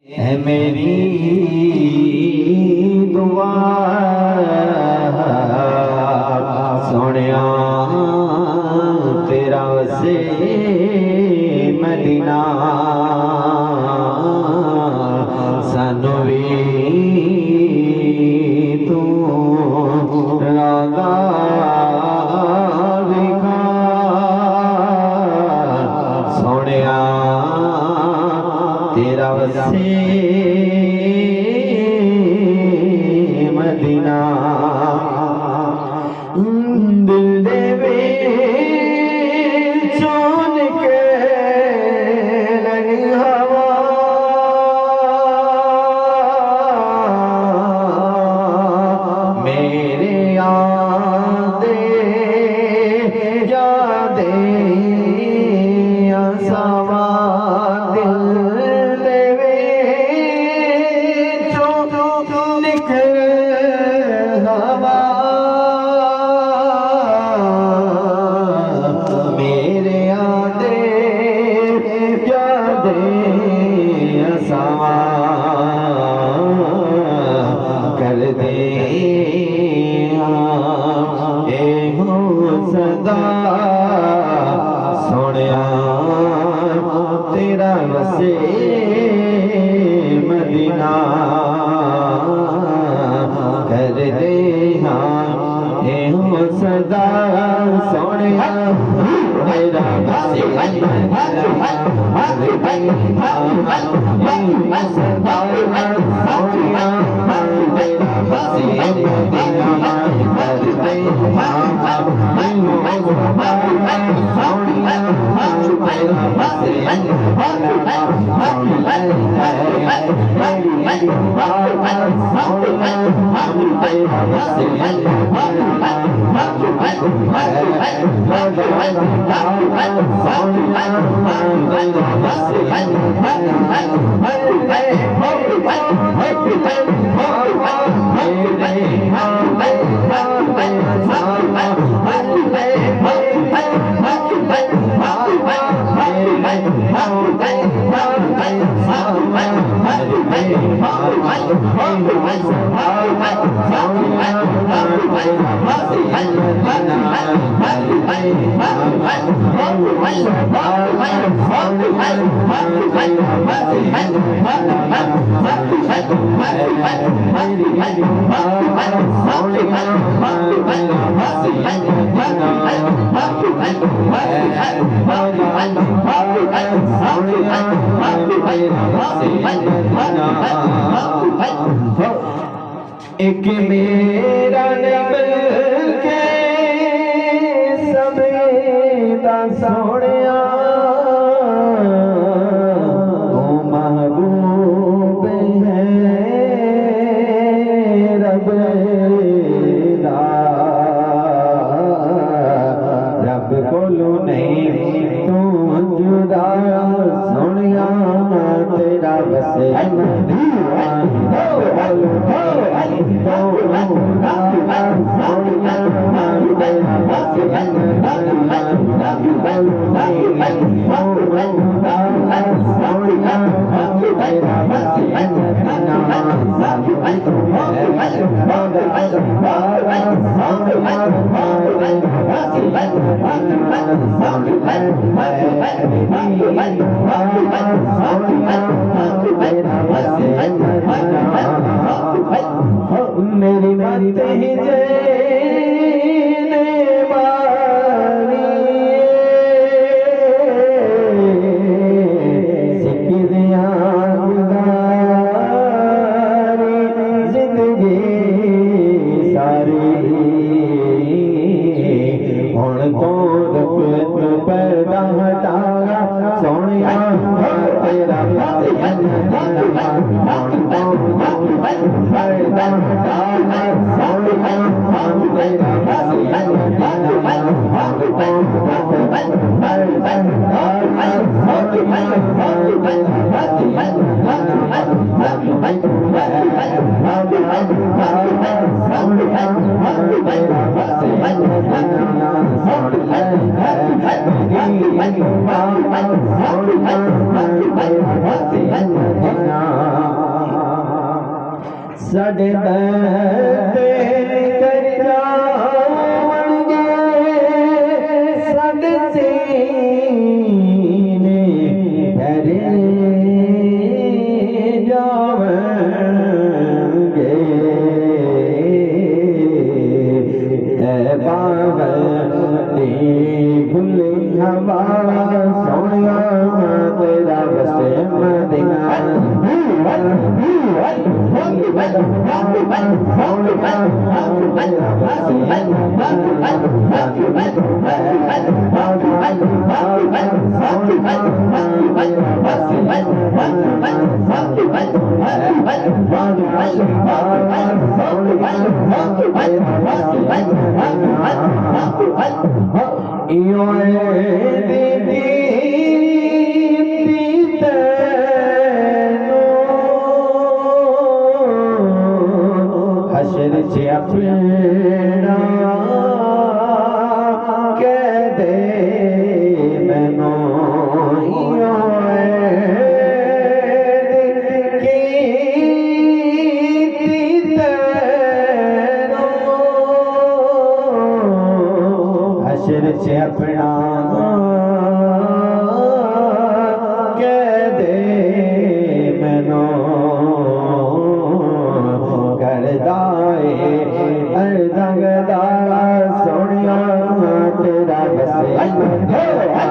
है मेरी दुआ सोनिया तेरा वसे मदीना सानू भी तू रागा विखा सोनिया तेरा वसे मदीना दिल दे चोन के लगी हवा मेरे यादे यादे सवा कर दे सदा सोनिया तेरा वसे मदीना कर दे सदा सोनिया तेरा वसे एक मेरा नबल के समेता सोनिया तू महबूब है रब दा रब कोलो नहीं तू जुदा सोनिया तेरा वसे मेरी बातें ही जेने वाली सिक्कियां गुजारी जिंदगी सारी हुण तो दुख पैदा हटाया सोनिया तेरा मेरी साडे दर्द कर जावणगे साडे सीने ठहरे जावणगे ऐ बावली खुली हवा सोनिया तेरा बसे मदीना हशर च अपना कह दे मैनू हशर च अपना कह दे मैनू सोनिया तेरा बसे